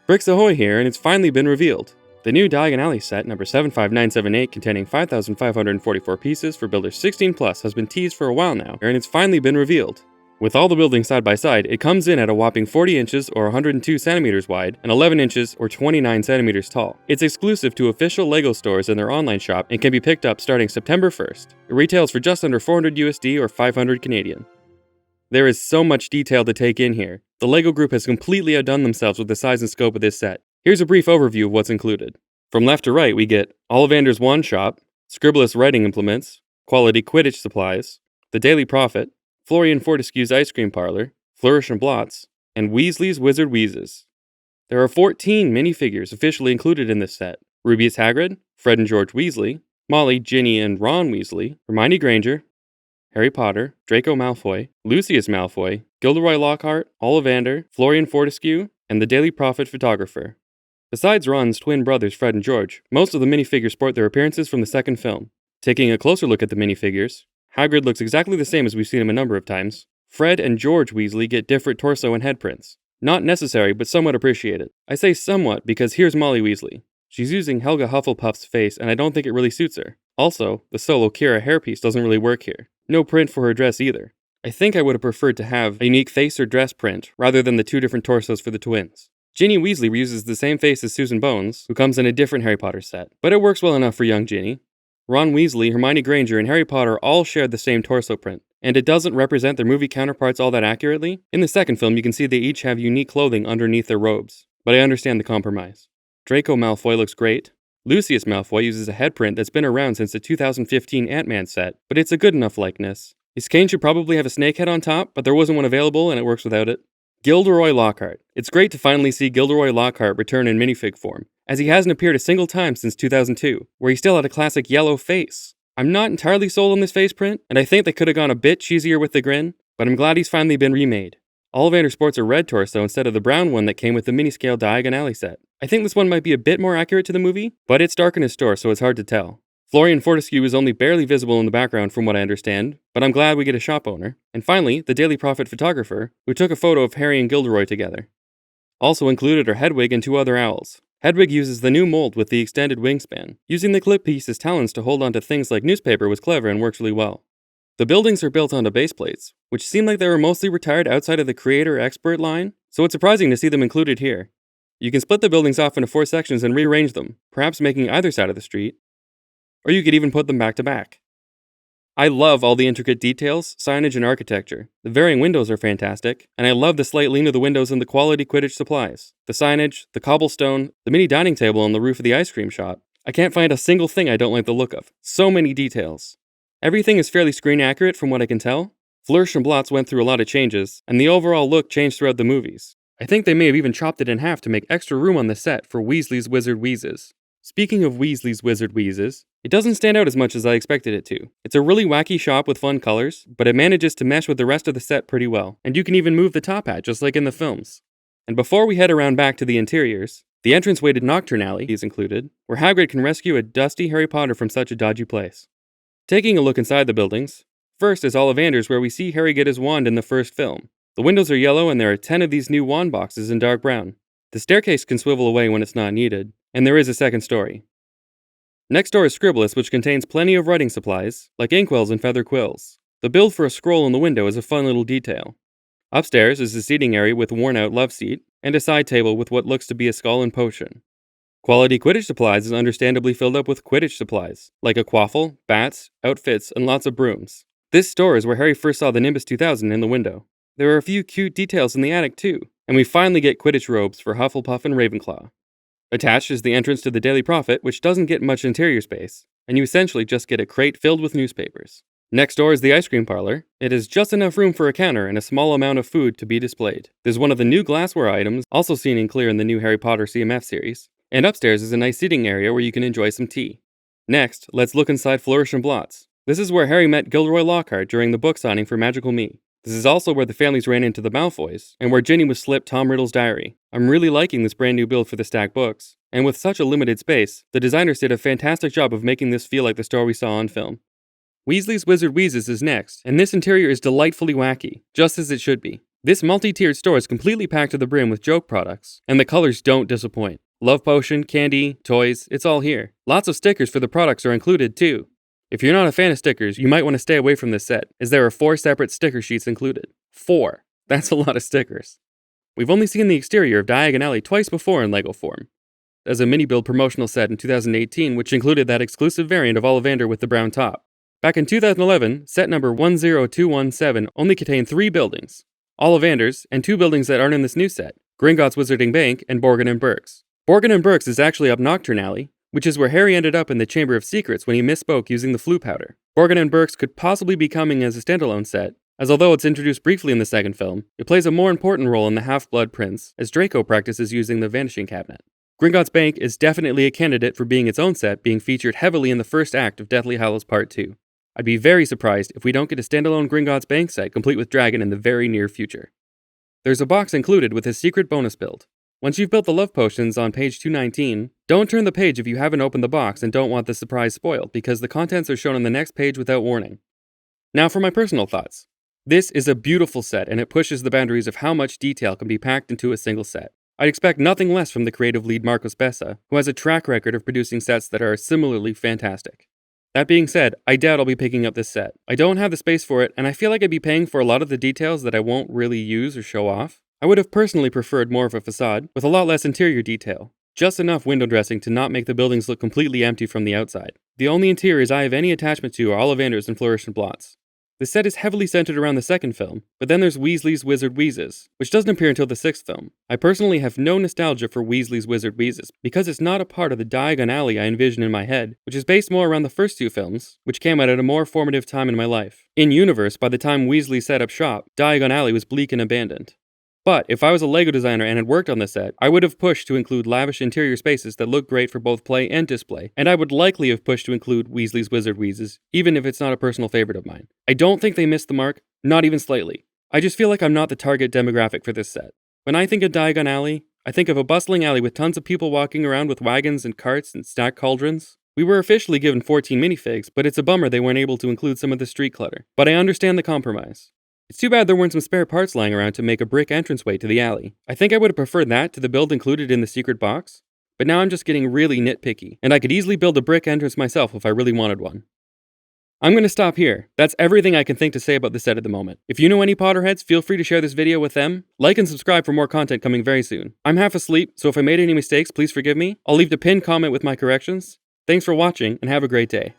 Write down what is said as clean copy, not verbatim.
Bricks Ahoy here, and it's finally been revealed. The new Diagon Alley Set, number 75978, containing 5,544 pieces for builders 16 plus, has been teased for a while now, and it's finally been revealed. With all the buildings side by side, it comes in at a whopping 40 inches or 102 centimeters wide and 11 inches or 29 centimeters tall. It's exclusive to official LEGO stores and their online shop and can be picked up starting September 1st. It retails for just under 400 USD or 500 Canadian. There is so much detail to take in here. The LEGO group has completely outdone themselves with the size and scope of this set. Here's a brief overview of what's included. From left to right, we get Ollivander's wand shop, Scribbless writing implements, quality Quidditch supplies, the Daily Prophet, Florian Fortescue's ice cream parlor, Flourish and Blots, and Weasley's Wizard Wheezes. There are 14 minifigures officially included in this set. Ruby Hagrid, Fred and George Weasley, Molly, Ginny, and Ron Weasley, Hermione Granger, Harry Potter, Draco Malfoy, Lucius Malfoy, Gilderoy Lockhart, Ollivander, Florian Fortescue, and the Daily Prophet photographer. Besides Ron's twin brothers Fred and George, most of the minifigures sport their appearances from the second film. Taking a closer look at the minifigures, Hagrid looks exactly the same as we've seen him a number of times. Fred and George Weasley get different torso and head prints. Not necessary, but somewhat appreciated. I say somewhat because here's Molly Weasley. She's using Helga Hufflepuff's face, and I don't think it really suits her. Also, the solo Kira hairpiece doesn't really work here. No print for her dress either. I think I would have preferred to have a unique face or dress print, rather than the two different torsos for the twins. Ginny Weasley reuses the same face as Susan Bones, who comes in a different Harry Potter set, but it works well enough for young Ginny. Ron Weasley, Hermione Granger, and Harry Potter all shared the same torso print, and it doesn't represent their movie counterparts all that accurately. In the second film, you can see they each have unique clothing underneath their robes, but I understand the compromise. Draco Malfoy looks great. Lucius Malfoy uses a head print that's been around since the 2015 Ant-Man set, but it's a good enough likeness. His cane should probably have a snake head on top, but there wasn't one available and it works without it. Gilderoy Lockhart. It's great to finally see Gilderoy Lockhart return in minifig form, as he hasn't appeared a single time since 2002, where he still had a classic yellow face. I'm not entirely sold on this face print, and I think they could have gone a bit cheesier with the grin, but I'm glad he's finally been remade. Ollivander sports a red torso instead of the brown one that came with the mini-scale Diagon Alley set. I think this one might be a bit more accurate to the movie, but it's dark in his store, so it's hard to tell. Florian Fortescue is only barely visible in the background from what I understand, but I'm glad we get a shop owner. And finally, the Daily Prophet photographer, who took a photo of Harry and Gilderoy together. Also included are Hedwig and two other owls. Hedwig uses the new mold with the extended wingspan. Using the clip piece as talons to hold onto things like newspaper was clever and works really well. The buildings are built onto base plates, which seem like they were mostly retired outside of the creator expert line, so it's surprising to see them included here. You can split the buildings off into 4 sections and rearrange them, perhaps making either side of the street, or you could even put them back to back. I love all the intricate details, signage, and architecture. The varying windows are fantastic, and I love the slight lean of the windows and the quality Quidditch supplies. The signage, the cobblestone, the mini dining table on the roof of the ice cream shop. I can't find a single thing I don't like the look of. So many details. Everything is fairly screen accurate from what I can tell. Flourish and Blots went through a lot of changes, and the overall look changed throughout the movies. I think they may have even chopped it in half to make extra room on the set for Weasley's Wizard Wheezes. Speaking of Weasley's Wizard Wheezes, it doesn't stand out as much as I expected it to. It's a really wacky shop with fun colors, but it manages to mesh with the rest of the set pretty well, and you can even move the top hat just like in the films. And before we head around back to the interiors, the entranceway to Nocturne Alley is included, where Hagrid can rescue a dusty Harry Potter from such a dodgy place. Taking a look inside the buildings, first is Ollivander's, where we see Harry get his wand in the first film. The windows are yellow and there are 10 of these new wand boxes in dark brown. The staircase can swivel away when it's not needed, and there is a second story. Next door is Scribbless, which contains plenty of writing supplies, like inkwells and feather quills. The build for a scroll in the window is a fun little detail. Upstairs is the seating area with a worn-out love seat, and a side table with what looks to be a skull and potion. Quality Quidditch supplies is understandably filled up with Quidditch supplies, like a quaffle, bats, outfits, and lots of brooms. This store is where Harry first saw the Nimbus 2000 in the window. There are a few cute details in the attic too, and we finally get Quidditch robes for Hufflepuff and Ravenclaw. Attached is the entrance to the Daily Prophet, which doesn't get much interior space, and you essentially just get a crate filled with newspapers. Next door is the ice cream parlor. It has just enough room for a counter and a small amount of food to be displayed. There's one of the new glassware items, also seen in clear in the new Harry Potter CMF series, and upstairs is a nice seating area where you can enjoy some tea. Next, let's look inside Flourish and Blots. This is where Harry met Gilderoy Lockhart during the book signing for Magical Me. This is also where the families ran into the Malfoys, and where Ginny was slipped Tom Riddle's diary. I'm really liking this brand new build for the stacked books, and with such a limited space, the designers did a fantastic job of making this feel like the store we saw on film. Weasley's Wizard Wheezes is next, and this interior is delightfully wacky, just as it should be. This multi-tiered store is completely packed to the brim with joke products, and the colors don't disappoint. Love potion, candy, toys, it's all here. Lots of stickers for the products are included too. If you're not a fan of stickers, you might want to stay away from this set, as there are 4 separate sticker sheets included. 4. That's a lot of stickers. We've only seen the exterior of Diagon Alley twice before in LEGO form, as a mini-build promotional set in 2018 which included that exclusive variant of Ollivander with the brown top. Back in 2011, set number 10217 only contained 3 buildings, Ollivander's, and 2 buildings that aren't in this new set, Gringotts Wizarding Bank and Borgin and Burke's. Borgin and Burke's is actually up Nocturne Alley, which is where Harry ended up in the Chamber of Secrets when he misspoke using the flu powder. Borgin and Burke's could possibly be coming as a standalone set, as although it's introduced briefly in the second film, it plays a more important role in the Half-Blood Prince, as Draco practices using the Vanishing Cabinet. Gringotts Bank is definitely a candidate for being its own set, being featured heavily in the first act of Deathly Hallows Part 2. I'd be very surprised if we don't get a standalone Gringotts Bank set complete with Dragon in the very near future. There's a box included with his secret bonus build. Once you've built the love potions on page 219, don't turn the page if you haven't opened the box and don't want the surprise spoiled, because the contents are shown on the next page without warning. Now for my personal thoughts. This is a beautiful set, and it pushes the boundaries of how much detail can be packed into a single set. I'd expect nothing less from the creative lead Marcos Bessa, who has a track record of producing sets that are similarly fantastic. That being said, I doubt I'll be picking up this set. I don't have the space for it, and I feel like I'd be paying for a lot of the details that I won't really use or show off. I would have personally preferred more of a facade, with a lot less interior detail. Just enough window dressing to not make the buildings look completely empty from the outside. The only interiors I have any attachment to are Ollivander's and Flourish and Blots. The set is heavily centered around the second film, but then there's Weasley's Wizard Wheezes, which doesn't appear until the 6th film. I personally have no nostalgia for Weasley's Wizard Wheezes, because it's not a part of the Diagon Alley I envision in my head, which is based more around the first 2 films, which came out at a more formative time in my life. In universe, by the time Weasley set up shop, Diagon Alley was bleak and abandoned. But if I was a LEGO designer and had worked on this set, I would have pushed to include lavish interior spaces that look great for both play and display, and I would likely have pushed to include Weasley's Wizard Wheezes, even if it's not a personal favorite of mine. I don't think they missed the mark, not even slightly. I just feel like I'm not the target demographic for this set. When I think of Diagon Alley, I think of a bustling alley with tons of people walking around with wagons and carts and stacked cauldrons. We were officially given 14 minifigs, but it's a bummer they weren't able to include some of the street clutter. But I understand the compromise. It's too bad there weren't some spare parts lying around to make a brick entranceway to the alley. I think I would have preferred that to the build included in the secret box, but now I'm just getting really nitpicky, and I could easily build a brick entrance myself if I really wanted one. I'm going to stop here. That's everything I can think to say about the set at the moment. If you know any Potterheads, feel free to share this video with them. Like and subscribe for more content coming very soon. I'm half asleep, so if I made any mistakes, please forgive me. I'll leave the pinned comment with my corrections. Thanks for watching, and have a great day.